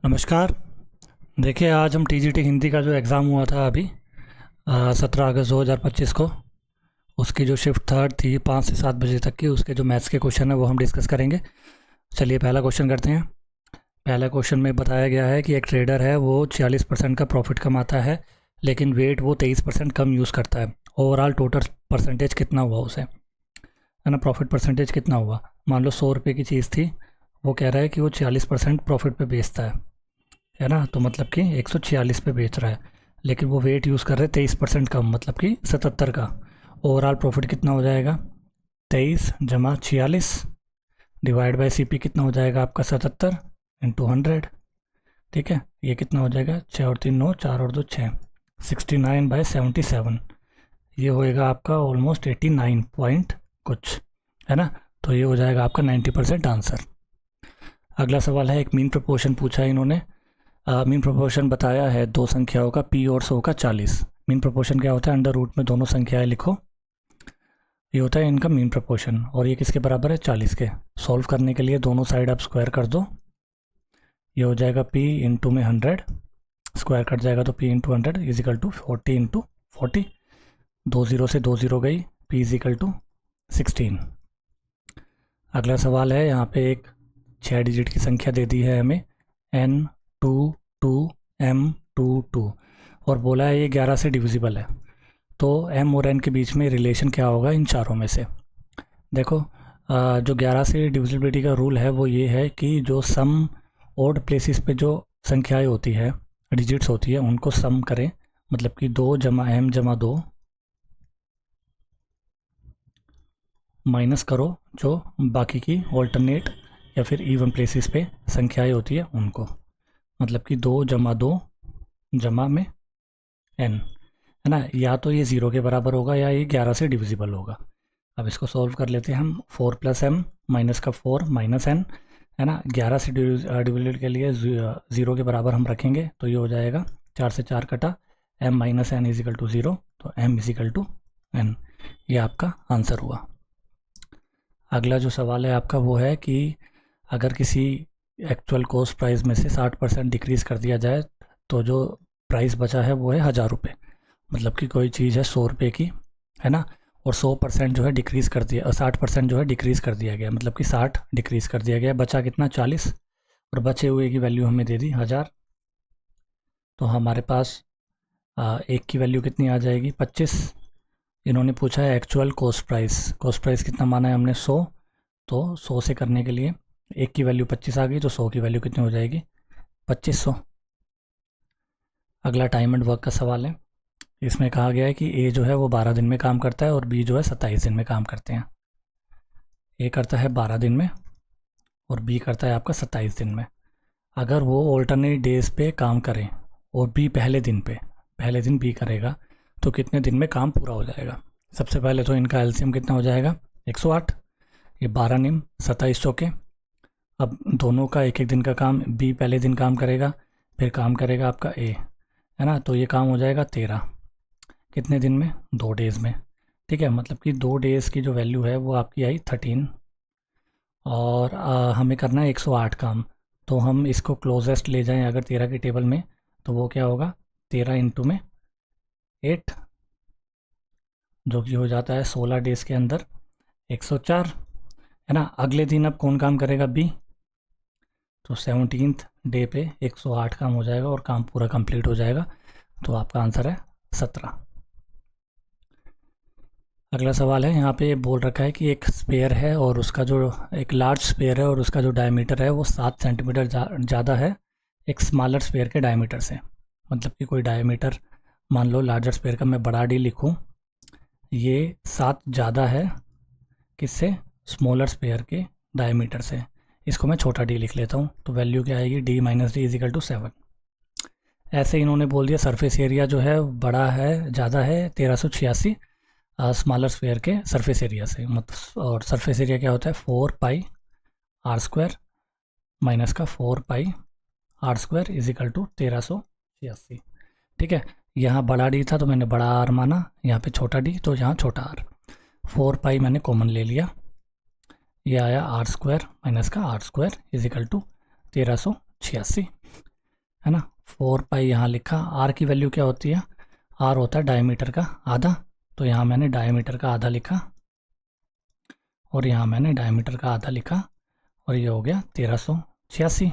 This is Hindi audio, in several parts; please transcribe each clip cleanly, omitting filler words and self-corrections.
नमस्कार। देखिए, आज हम टीजीटी हिंदी का जो एग्ज़ाम हुआ था अभी 17 अगस्त 2025 को, उसकी जो शिफ्ट थर्ड थी 5 से 7 बजे तक की, उसके जो मैथ्स के क्वेश्चन है वो हम डिस्कस करेंगे। चलिए पहला क्वेश्चन करते हैं। पहला क्वेश्चन में बताया गया है कि एक ट्रेडर है, वो 46% का प्रॉफिट कमाता है, लेकिन वेट वो 23% कम यूज़ करता है। ओवरऑल टोटल परसेंटेज कितना हुआ उसे, है ना, प्रॉफिट परसेंटेज कितना हुआ। मान लो 100 रुपये की चीज़ थी, वो कह रहा है कि वो 40% प्रॉफिट पे बेचता है ना, तो मतलब कि 146 पे बेच रहा है, लेकिन वो वेट यूज़ कर रहे हैं 23% कम, मतलब कि 77 का। ओवरऑल प्रॉफिट कितना हो जाएगा, 23 जमा 46 डिवाइड बाई सी पी कितना हो जाएगा आपका 77 इंटू 100। ठीक है, ये कितना हो जाएगा, 6 और 3 9, 4 और 2 6, 69/77। ये होएगा आपका ऑलमोस्ट 89 पॉइंट कुछ, है ना। तो ये हो जाएगा आपका 90% आंसर। अगला सवाल है, एक मीन प्रोपोर्शन पूछा है इन्होंने। मीन प्रोपोर्शन बताया है दो संख्याओं का, पी और 100 का 40। मीन प्रोपोर्शन क्या होता है, अंडर रूट में दोनों संख्याएं लिखो, ये होता है इनका मीन प्रोपोर्शन। और ये किसके बराबर है, 40 के। सॉल्व करने के लिए दोनों साइड आप स्क्वायर कर दो, ये हो जाएगा p इंटू में 100, स्क्वायर कट जाएगा तो p into 100 equal to 40 into 40, 2 0 से 2 0 गई, p इजिकल टू 16। अगला सवाल है, यहाँ पे एक 6 डिजिट की संख्या दे दी है हमें, N22M22, और बोला है ये 11 से डिविजिबल है। तो m और n के बीच में रिलेशन क्या होगा इन चारों में से। देखो, जो 11 से डिविजिबिलिटी का रूल है वो ये है कि जो सम ओड प्लेसेस पे जो संख्याएं होती है, डिजिट्स होती है, उनको सम करें, मतलब कि 2 जमा m जमा 2 माइनस करो जो बाकी की ऑल्टरनेट या फिर इवन प्लेसेस पे संख्याएं होती है उनको, मतलब कि 2 जमा 2 जमा में n, है ना। या तो ये 0 के बराबर होगा या ये 11 से डिविजिबल होगा। अब इसको सॉल्व कर लेते हैं हम। 4 + m माइनस का 4 माइनस n, है ना। 11 से डिविजिबल के लिए 0 के बराबर हम रखेंगे, तो ये हो जाएगा 4 से 4 कटा, m minus n equal to 0, तो m इजिकल टू n। ये आपका आंसर हुआ। अगला जो सवाल है आपका वो है कि अगर किसी एक्चुअल कॉस्ट प्राइस में से 60% डिक्रीज़ कर दिया जाए, तो जो प्राइस बचा है वो है 1000 रुपये। मतलब कि कोई चीज़ है 100 रुपये की, है ना, और 100% जो है डिक्रीज़ कर दिया, 60% जो है डिक्रीज़ कर दिया गया, मतलब कि 60 डिक्रीज़ कर दिया गया, बचा कितना 40, और बचे हुए की वैल्यू हमें दे दी 1000। तो हमारे पास एक की वैल्यू कितनी आ जाएगी, 25। इन्होंने पूछा है एक्चुअल कॉस्ट प्राइस कितना माना है हमने, 100। तो 100 से करने के लिए एक की वैल्यू 25 आ गई, तो 100 की वैल्यू कितनी हो जाएगी, 2500। अगला टाइम एंड वर्क का सवाल है। इसमें कहा गया है कि ए जो है वो 12 दिन में काम करता है और बी जो है 27 दिन में काम करते हैं। ए करता है 12 दिन में और बी करता है आपका 27 दिन में। अगर वो ऑल्टरनेट डेज पे काम करें और बी पहले दिन बी करेगा, तो कितने दिन में काम पूरा हो जाएगा। सबसे पहले तो इनका एलसीएम कितना हो जाएगा, 108। ये 12 निम 27 चौके। अब दोनों का एक एक दिन का काम, बी पहले दिन काम करेगा, फिर काम करेगा आपका ए, है ना। तो ये काम हो जाएगा 13, कितने दिन में, 2 डेज़ में। ठीक है, मतलब कि 2 डेज़ की जो वैल्यू है वो आपकी आई 13, और हमें करना है 108 काम। तो हम इसको क्लोजेस्ट ले जाएं अगर 13 के टेबल में, तो वो क्या होगा, 13 इंटू में 8, जो कि हो जाता है 16 डेज़ के अंदर 104, है ना। अगले दिन अब कौन काम करेगा, बी। तो 17th डे पे 108 काम हो जाएगा और काम पूरा कंप्लीट हो जाएगा। तो आपका आंसर है 17। अगला सवाल है, यहाँ पे बोल रखा है कि एक स्पेयर है और उसका जो, एक लार्ज स्पेयर है और उसका जो डायमीटर है वो 7 सेंटीमीटर ज़्यादा है एक स्मॉलर स्पेयर के डायमीटर से। मतलब कि कोई डायमीटर, मान लो लार्जर स्पेयर का मैं बड़ा डी लिखूँ, ये 7 ज़्यादा है किससे, स्मॉलर स्पेयर के डायमीटर से। इसको मैं छोटा डी लिख लेता हूँ, तो वैल्यू क्या आएगी, d minus D equal to 7। ऐसे इन्होंने बोल दिया सरफेस एरिया जो है बड़ा है, ज़्यादा है 1386 स्मॉलर स्फेयर के सरफेस एरिया से। मतलब, और सरफेस एरिया क्या होता है, 4πr² माइनस का 4πr² इजिकल टू 1386। ठीक है, यहाँ बड़ा डी था तो मैंने बड़ा आर माना, यहाँ पे छोटा डी तो यहाँ छोटा आर। 4π मैंने कॉमन ले लिया, ये आया r² माइनस का r² इजिकल टू 1386। है ना। 4 पाई यहाँ लिखा। आर की वैल्यू क्या होती है? आर होता है डायमीटर का आधा, तो यहाँ मैंने डायमीटर का आधा लिखा और यहाँ मैंने डायमीटर का आधा लिखा और ये हो गया 1386।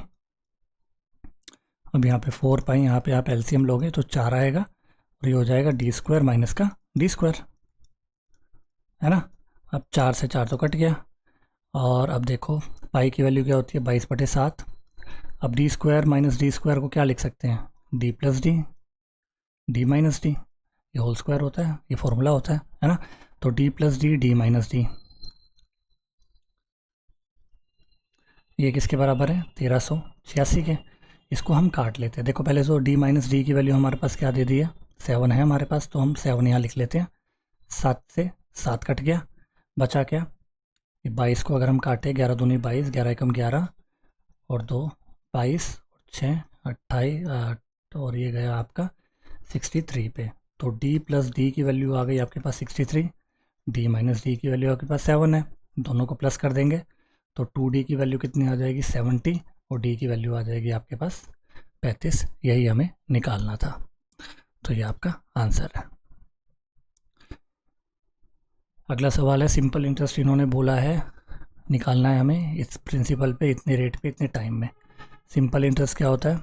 अब यहाँ पे 4 पाई, यहाँ पे आप एलसीएम लोगे तो 4 आएगा और ये हो जाएगा d² माइनस का d², है ना। अब 4 से 4 तो कट गया और अब देखो पाई की वैल्यू क्या होती है? 22/7। अब d² माइनस d² को क्या लिख सकते हैं? d plus D, D minus D, ये होल स्क्वायर होता है, ये फॉर्मूला होता है ना। तो d plus D, D minus D, ये किसके बराबर है? 1386 के। इसको हम काट लेते हैं। देखो पहले तो d माइनस डी की वैल्यू हमारे पास क्या दे दी है? 7 है हमारे पास, तो हम 7 यहाँ लिख लेते हैं। 7 से 7 कट गया, बचा क्या? ये 22 को अगर हम काटें, 11 दूनी 22, 11 एकम 11 और 2 22 और 6 28 8 और ये गया आपका 63 पे। तो d प्लस डी की वैल्यू आ गई आपके पास 63, d माइनस डी की वैल्यू आपके पास 7 है, दोनों को प्लस कर देंगे तो 2d की वैल्यू कितनी आ जाएगी? 70 और d की वैल्यू आ जाएगी आपके पास 35। यही हमें निकालना था, तो ये आपका आंसर है। अगला सवाल है सिंपल इंटरेस्ट। इन्होंने बोला है निकालना है हमें इस प्रिंसिपल पे, इतने रेट पे, इतने टाइम में। सिंपल इंटरेस्ट क्या होता है?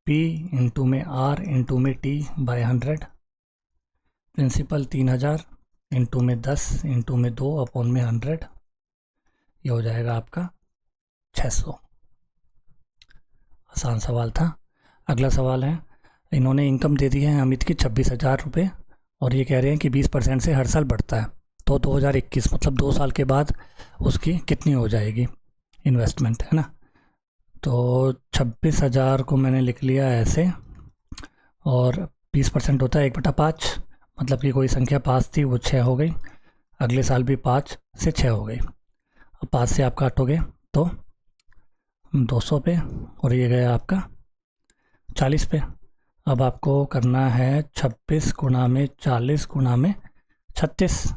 P इंटू में R इंटू में T बाय 100, प्रिंसिपल 3000 इंटू में 10 इंटू में 2 अपॉन में 100, ये हो जाएगा आपका 600। आसान सवाल था। अगला सवाल है, इन्होंने इनकम दे दी है अमित की 26,000 रुपये और ये कह रहे हैं कि 20% से हर साल बढ़ता है, तो 2021 मतलब 2 साल के बाद उसकी कितनी हो जाएगी इन्वेस्टमेंट, है ना। तो 26,000 को मैंने लिख लिया ऐसे और 20% होता है 1/5, मतलब कि कोई संख्या 5 थी वो 6 हो गई, अगले साल भी 5 से 6 हो गई। अब 5 से आप काटोगे तो 200 पे और ये गया आपका 40 पे। अब आपको करना है 26 गुणा में 40 गुणा में 36।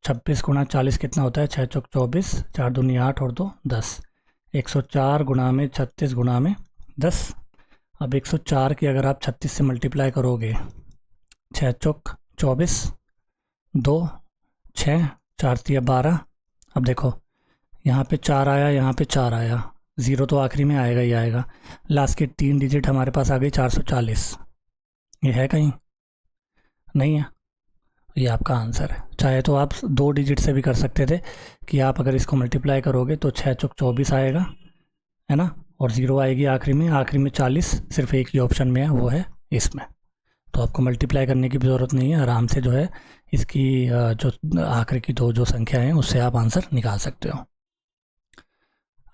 26 गुणा 40 कितना होता है? 6 चौक 24, 4 दूनी 8 और 2 10। 104 गुणा में 36 गुणा में 10। अब 104 की अगर आप 36 से मल्टीप्लाई करोगे, 6 चौक 24, 2 6 4 3 12। अब देखो यहाँ पे 4 आया, यहाँ पे 4 आया, 0 तो आखिरी में आएगा ही आएगा। लास्ट के 3 डिजिट हमारे पास आ गई 440। ये है कहीं? नहीं है। ये आपका आंसर है। चाहे तो आप 2 डिजिट से भी कर सकते थे कि आप अगर इसको मल्टीप्लाई करोगे तो 6 चौक 24 आएगा, है ना, और 0 आएगी आखिरी में। आखिरी में 40 सिर्फ एक ही ऑप्शन में है, वो है इसमें। तो आपको मल्टीप्लाई करने की भी ज़रूरत नहीं है, आराम से जो है इसकी जो आखिरी की 2 जो संख्या हैं उससे आप आंसर निकाल सकते हो।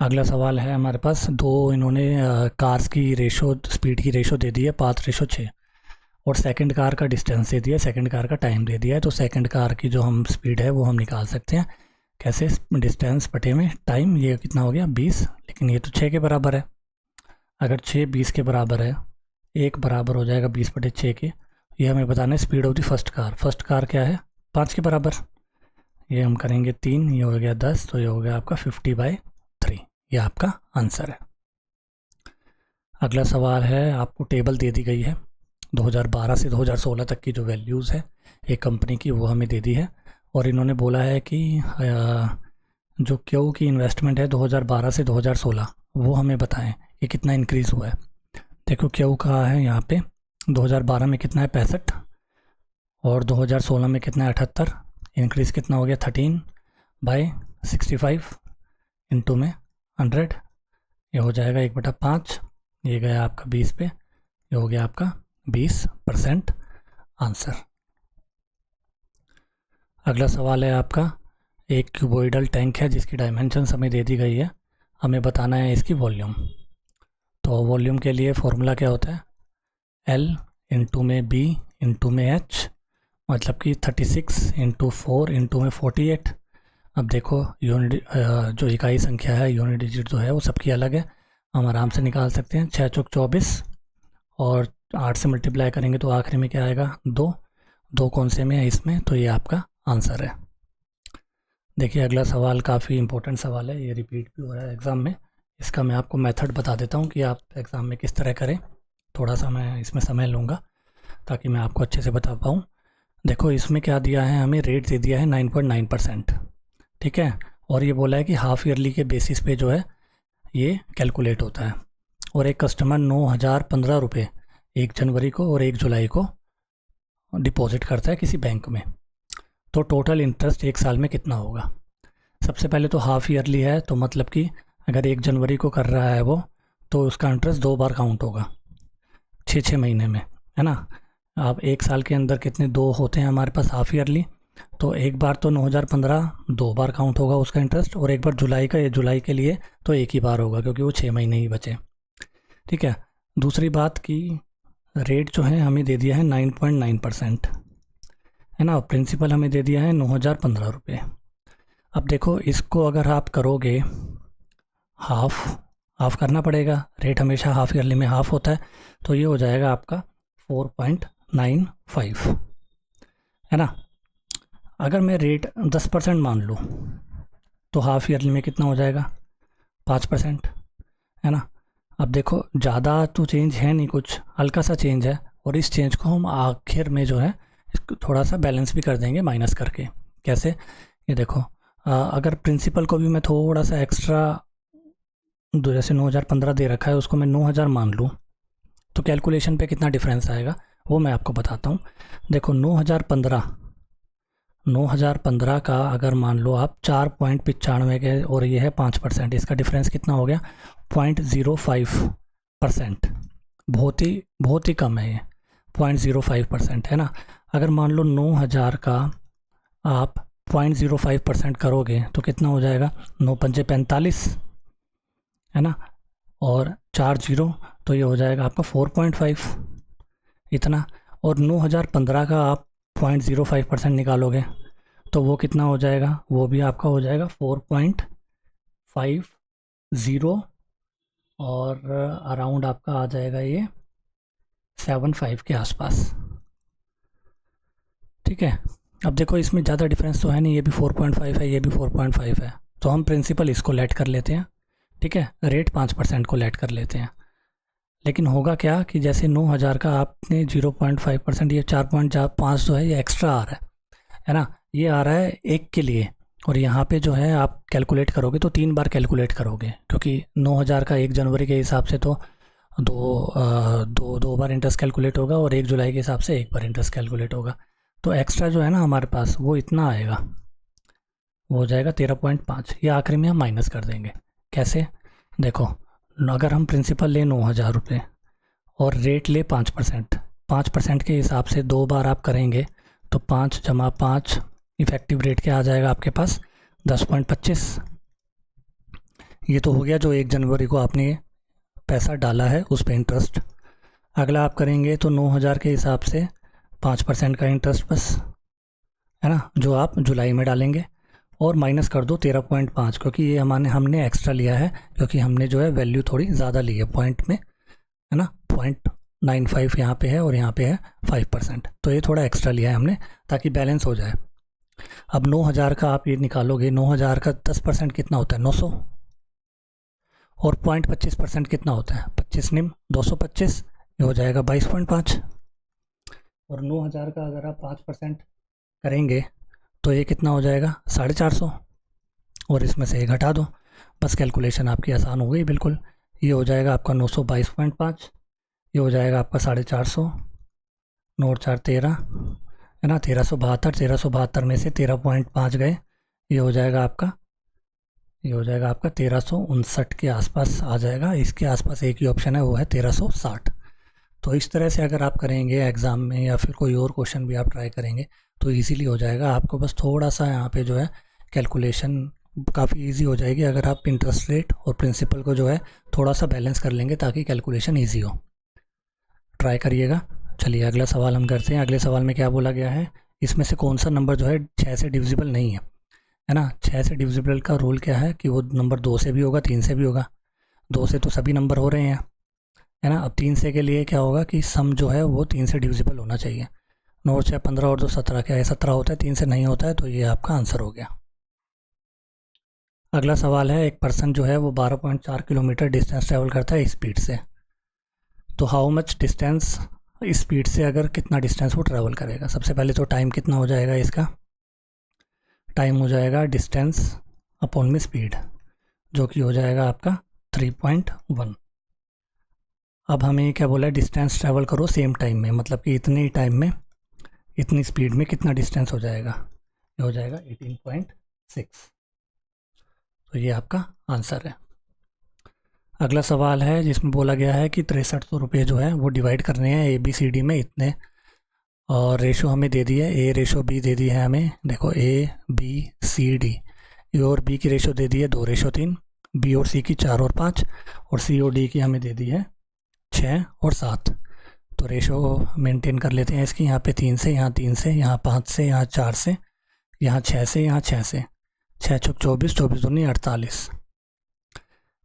अगला सवाल है हमारे पास, 2 इन्होंने कार्स की रेशो, स्पीड की रेशो दे दी है 5:6 और सेकंड कार का डिस्टेंस दे दिया, सेकंड कार का टाइम दे दिया है। तो सेकंड कार की जो हम स्पीड है वो हम निकाल सकते हैं कैसे? डिस्टेंस बटे में टाइम, ये कितना हो गया 20, लेकिन ये तो 6 के बराबर है। अगर 6 20 के बराबर है, 1 बराबर हो जाएगा 20/6 के। ये हमें बताना है speed of the first car. First car क्या है? 5 के बराबर। ये हम करेंगे 3, ये हो गया 10, तो ये हो गया आपका 50/3। ये आपका आंसर है। अगला सवाल है, आपको टेबल दे दी गई है 2012 से 2016 तक की जो वैल्यूज़ है एक कंपनी की, वो हमें दे दी है और इन्होंने बोला है कि जो क्यू की इन्वेस्टमेंट है 2012 से 2016 वो हमें बताएं कि कितना इंक्रीज़ हुआ है। देखो क्यू का है यहाँ पे 2012 में कितना है 65 और 2016 में कितना है 78। इंक्रीज़ कितना हो गया 13/65 इंटू में 100, ये हो जाएगा 1/5। ये गया आपका 20 पे, ये हो गया आपका 20% आंसर। अगला सवाल है आपका, एक क्यूबॉइडल टैंक है जिसकी डायमेंशंस हमें दे दी गई है, हमें बताना है इसकी वॉल्यूम। तो वॉल्यूम के लिए फॉर्मूला क्या होता है? L इंटू में B इंटू में H, मतलब कि 36 इंटू 4 इंटू में 48। अब देखो यूनिट जो इकाई संख्या है, यूनिट डिजिट जो है वो सबकी अलग है, हम आराम से निकाल सकते हैं। 6 चौक 24 और 8 से मल्टीप्लाई करेंगे तो आखिरी में क्या आएगा 2 कौन से में है इसमें, तो ये आपका आंसर है। देखिए अगला सवाल काफ़ी इंपॉर्टेंट सवाल है, ये रिपीट भी हो रहा है एग्ज़ाम में। इसका मैं आपको मेथड बता देता हूँ कि आप एग्ज़ाम में किस तरह करें। थोड़ा सा मैं इसमें समय लूँगा ताकि मैं आपको अच्छे से बता पाऊँ। देखो इसमें क्या दिया है, हमें रेट दे दिया है 9.9%, ठीक है। और ये बोला है कि हाफ़ ईयरली के बेसिस पे जो है ये कैलकुलेट होता है। और एक कस्टमर 9,015 रुपये 1 जनवरी को और 1 जुलाई को डिपॉजिट करता है किसी बैंक में, तो टोटल इंटरेस्ट 1 साल में कितना होगा। सबसे पहले तो हाफ़ ईयरली है, तो मतलब कि अगर 1 जनवरी को कर रहा है वो, तो उसका इंटरेस्ट 2 बार काउंट होगा 6 महीने में, है ना। अब 1 साल के अंदर कितने 2 होते हैं हमारे पास हाफ़ ईयरली, तो एक बार तो 9,015 2 बार काउंट होगा उसका इंटरेस्ट, और एक बार जुलाई का, ये जुलाई के लिए तो एक ही बार होगा क्योंकि वो 6 महीने ही बचे, ठीक है। दूसरी बात कि रेट जो है हमें दे दिया है 9.9%, है ना। प्रिंसिपल हमें दे दिया है 9,015 रुपये। अब देखो इसको अगर आप करोगे हाफ़ करना पड़ेगा, रेट हमेशा हाफ़ ईयरली में हाफ़ होता है, तो ये हो जाएगा आपका 4.95, है ना। अगर मैं रेट 10% मान लूँ तो हाफ़ ईयरली में कितना हो जाएगा 5%, है ना। अब देखो ज़्यादा तो चेंज है नहीं, कुछ हल्का सा चेंज है, और इस चेंज को हम आखिर में जो है इसको थोड़ा सा बैलेंस भी कर देंगे माइनस करके। कैसे, ये देखो अगर प्रिंसिपल को भी मैं थोड़ा सा एक्स्ट्रा जैसे 9,015 दे रखा है उसको मैं 9,000 मान लूँ, तो कैलकुलेशन पे कितना डिफरेंस आएगा वो मैं आपको बताता हूँ। देखो 9,015 का अगर मान लो आप 4.95 के, और ये है 5%, इसका डिफरेंस कितना हो गया 0.05%। बहुत ही कम है ये 0.05%, है ना। अगर मान लो 9,000 का आप 0.05% करोगे तो कितना हो जाएगा 9 पंजे 45, है ना, और 4 जीरो, तो ये हो जाएगा आपका 4.5 इतना। और 9,015 का आप 0.05% निकालोगे तो वो कितना हो जाएगा, वो भी आपका हो जाएगा 4.50, और अराउंड आपका आ जाएगा ये 75 के आसपास, ठीक है। अब देखो इसमें ज़्यादा डिफरेंस तो है नहीं, ये भी 4.5 है, ये भी 4.5 है, तो हम प्रिंसिपल इसको लेट कर लेते हैं, ठीक है। रेट 5% को लेट कर लेते हैं। लेकिन होगा क्या कि जैसे 9,000 का आपने 0.5%, ये 4.5 जो है ये एक्स्ट्रा आ रहा है ना, ये आ रहा है एक के लिए, और यहाँ पे जो है आप कैलकुलेट करोगे तो 3 बार कैलकुलेट करोगे, क्योंकि 9,000 का 1 जनवरी के हिसाब से तो दो बार इंटरेस्ट कैलकुलेट होगा, और 1 जुलाई के हिसाब से एक बार इंटरेस्ट कैलकुलेट होगा, तो एक्स्ट्रा जो है ना हमारे पास वो इतना आएगा, वो हो जाएगा 13.5। ये आखिरी में हम माइनस कर देंगे। कैसे, देखो अगर हम प्रिंसिपल ले 9,000 रुपये और रेट ले 5% के हिसाब से 2 बार आप करेंगे, तो 5 जमा 5 इफ़ेक्टिव रेट क्या आ जाएगा आपके पास 10.25। ये तो हो गया जो 1 जनवरी को आपने पैसा डाला है उस पर इंटरेस्ट। अगला आप करेंगे तो 9,000 के हिसाब से 5% का इंटरेस्ट बस, है ना, जो आप जुलाई में डालेंगे, और माइनस कर दो 13.5, क्योंकि ये हमने एक्स्ट्रा लिया है, क्योंकि हमने जो है वैल्यू थोड़ी ज़्यादा ली है पॉइंट में, है ना। 0.95 यहाँ पे है और यहाँ पे है 5%, तो ये थोड़ा एक्स्ट्रा लिया है हमने ताकि बैलेंस हो जाए। अब 9,000 का आप ये निकालोगे, 9,000 का 10% कितना होता है 900, और 0.25% कितना होता है 25 निम 225, ये हो जाएगा 22.5। और 9,000 का अगर आप 5% करेंगे तो ये कितना हो जाएगा 450, और इसमें से ये घटा दो, बस कैलकुलेशन आपकी आसान हो गई बिल्कुल। ये हो जाएगा आपका 922.5, ये हो जाएगा आपका 450, 9 4 13, है ना, 1372 में से 13.5 गए, ये हो जाएगा आपका 1359 के आसपास आ जाएगा। इसके आसपास एक ही ऑप्शन है, वो है 1360। तो इस तरह से अगर आप करेंगे एग्ज़ाम में या फिर कोई और क्वेश्चन भी आप ट्राई करेंगे तो इजीली हो जाएगा। आपको बस थोड़ा सा यहाँ पे जो है कैलकुलेशन काफ़ी इजी हो जाएगी अगर आप इंटरेस्ट रेट और प्रिंसिपल को जो है थोड़ा सा बैलेंस कर लेंगे ताकि कैलकुलेशन ईजी हो। ट्राई करिएगा। चलिए अगला सवाल हम करते हैं। अगले सवाल में क्या बोला गया है, इसमें से कौन सा नंबर जो है 6 से डिविजिबल नहीं है, है ना। 6 से डिविजिबल का रूल क्या है कि वो नंबर 2 से भी होगा 3 से भी होगा। 2 से तो सभी नंबर हो रहे हैं, है ना। अब 3 से के लिए क्या होगा कि सम जो है वो 3 से डिविजिबल होना चाहिए। 9 6 15 और 2 17, क्या है 17 होता है, 3 से नहीं होता है, तो ये आपका आंसर हो गया। अगला सवाल है, एक पर्सन जो है वो 12.4 किलोमीटर डिस्टेंस ट्रैवल करता है स्पीड से, तो हाउ मच डिस्टेंस, स्पीड से अगर कितना डिस्टेंस वो ट्रैवल करेगा। सबसे पहले तो टाइम कितना हो जाएगा, इसका टाइम हो जाएगा डिस्टेंस अपॉन में स्पीड, जो कि हो जाएगा आपका 3.1। अब हमें क्या बोला है, डिस्टेंस ट्रैवल करो सेम टाइम में, मतलब कि इतने टाइम में इतनी स्पीड में कितना डिस्टेंस हो जाएगा, ये हो जाएगा 18.6। तो ये आपका आंसर है। अगला सवाल है जिसमें बोला गया है कि 6300 रुपये जो है वो डिवाइड करने हैं ABCD में इतने, और रेशो हमें दे दी है, A रेशो B दे दी है हमें। देखो ABCD, ए और B की रेशो दे दी है 2:3, B और C की 4 और 5, और C और D की हमें दे दी है 6 और 7। तो रेशो मेंटेन कर लेते हैं इसकी, यहाँ पे 3 से, यहाँ 3 से, यहाँ 5 से, यहाँ 4 से, यहाँ 6 से, यहाँ 6 से, 6 छुक 24, 24 दूनी 48।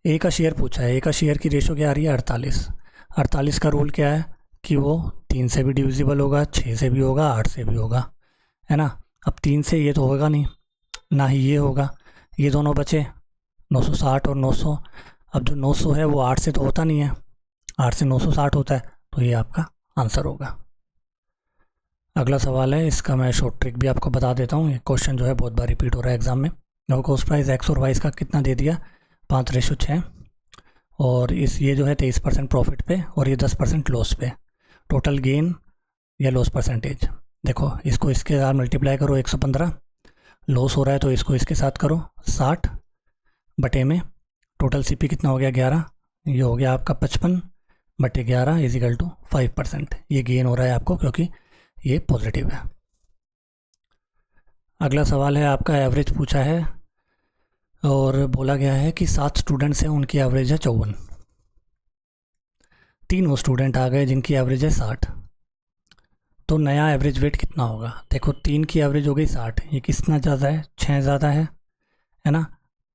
ए का शेयर पूछा है, ए का शेयर की रेशो क्या आ रही है 48। 48 का रूल क्या है कि वो 3 से भी डिविजिबल होगा, 6 से भी होगा, 8 से भी होगा, है ना। अब 3 से ये तो होगा नहीं, ना ही ये होगा, ये दोनों बचे 960 और 900। अब जो 900 है वो 8 से तो होता नहीं है, 8 से 960 होता है, तो ये आपका आंसर होगा। अगला सवाल है, इसका मैं शॉर्ट ट्रिक भी आपको बता देता हूँ। ये क्वेश्चन जो है बहुत बार रिपीट हो रहा है एग्जाम में। कॉस्ट प्राइस एक्स और वाई का कितना दे दिया, 5:6, और इस ये जो है 23% प्रॉफिट पे और ये 10% लॉस पे। टोटल गेन या लॉस परसेंटेज, देखो इसको इसके साथ मल्टीप्लाई करो 115, लॉस हो रहा है तो इसको इसके साथ करो 60 बटे में, टोटल CP कितना हो गया 11, ये हो गया आपका 55 बटे 11 इजिकल टू 5%। ये गेन हो रहा है आपको क्योंकि ये पॉजिटिव है। अगला सवाल है आपका, एवरेज पूछा है और बोला गया है कि 7 स्टूडेंट्स हैं, उनकी एवरेज है 54। 3 वो स्टूडेंट आ गए जिनकी एवरेज है 60, तो नया एवरेज वेट कितना होगा। देखो 3 की एवरेज हो गई 60, ये कितना ज़्यादा है, 6 ज़्यादा है ना।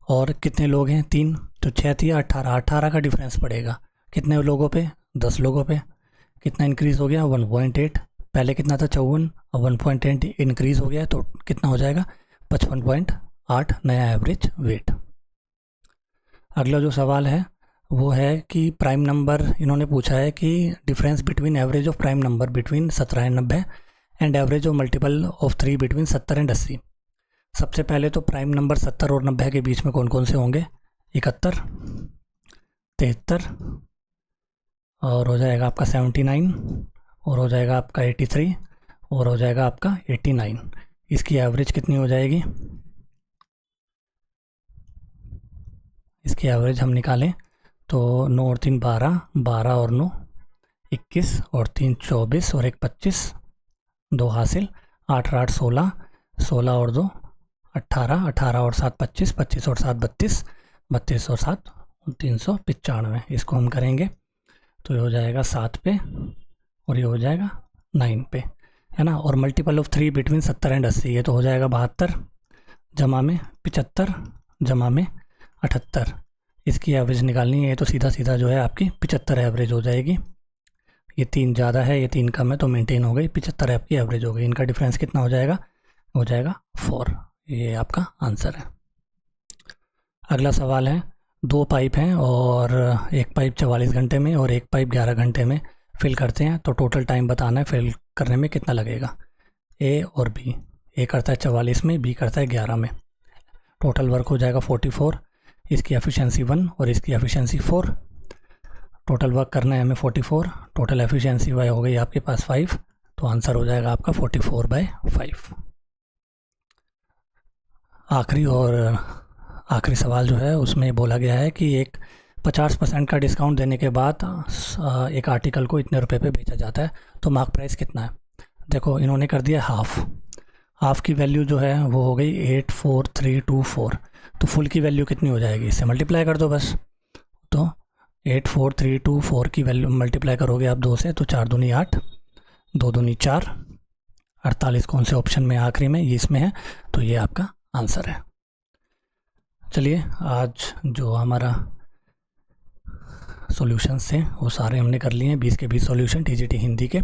और कितने लोग हैं 3, तो 6 थी 18, 18 का डिफरेंस पड़ेगा कितने लोगों पे, 10 लोगों पे। कितना इंक्रीज़ हो गया 1.8, पहले कितना था 54, अब 1.8 इंक्रीज़ हो गया, तो कितना हो जाएगा 55.8 नया एवरेज वेट। अगला जो सवाल है वो है कि प्राइम नंबर, इन्होंने पूछा है कि difference between average of prime number between 17 and 90 and average of multiple of 3 between 70 and 80। सबसे पहले तो प्राइम नंबर 70 और 90 के बीच में कौन कौन से होंगे, 71, 73, और हो जाएगा आपका 79, और हो जाएगा आपका 83, और हो जाएगा आपका 89। इसकी एवरेज कितनी हो जाएगी, इसकी एवरेज हम निकालें तो 9 और 3 12, 12 और 9 21, और 3 24, और 1 25, 2 हासिल, 8 और 8 16, 16 और 2 18, 18 और 7 25, 25 और 7 32, 32 और 7 395। इसको हम करेंगे तो ये हो जाएगा 7 पे और ये हो जाएगा 9 पे, है ना। और मल्टीपल ऑफ 3 बिटवीन 70 एंड 80, ये तो हो जाएगा 72 जमा में 75 जमा में 78। इसकी एवरेज निकालनी है, ये तो सीधा सीधा जो है आपकी 75 एवरेज हो जाएगी। ये 3 ज़्यादा है, ये 3 कम है, तो मेंटेन हो गई, 75 आपकी एवरेज हो गई। इनका डिफरेंस कितना हो जाएगा, हो जाएगा 4। ये आपका आंसर है। अगला सवाल है, 2 पाइप हैं और एक पाइप 44 घंटे में और एक पाइप 11 घंटे में फिल करते हैं, तो टोटल टाइम बताना है फिल करने में कितना लगेगा। ए और बी, ए करता है 44 में, बी करता है 11 में, टोटल वर्क हो जाएगा 44। इसकी एफिशिएंसी 1 और इसकी एफिशिएंसी 4, टोटल वर्क करना है हमें 44, टोटल एफिशिएंसी वाई हो गई आपके पास 5, तो आंसर हो जाएगा आपका 44/5। आखिरी सवाल जो है उसमें बोला गया है कि एक 50% का डिस्काउंट देने के बाद एक आर्टिकल को इतने रुपए पे बेचा जाता है, तो मार्क प्राइस कितना है। देखो इन्होंने कर दिया हाफ की वैल्यू जो है वो हो गई 84324, तो फुल की वैल्यू कितनी हो जाएगी, इससे मल्टीप्लाई कर दो बस। तो 84324 की वैल्यू मल्टीप्लाई करोगे आप 2 से, तो 4 दूनी 8, 2 दूनी 4, 48 कौन से ऑप्शन में आखिरी में, ये इसमें है, तो ये आपका आंसर है। चलिए आज जो हमारा सॉल्यूशंस थे वो सारे हमने कर लिए हैं, 20 के 20 सॉल्यूशन TGT हिंदी के।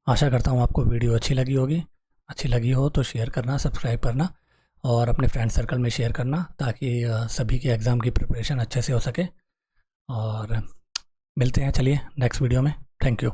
आशा करता हूँ आपको वीडियो अच्छी लगी होगी। अच्छी लगी हो तो शेयर करना, सब्सक्राइब करना और अपने फ्रेंड सर्कल में शेयर करना, ताकि सभी के एग्ज़ाम की प्रिपरेशन अच्छे से हो सके। और मिलते हैं चलिए नेक्स्ट वीडियो में। Thank you.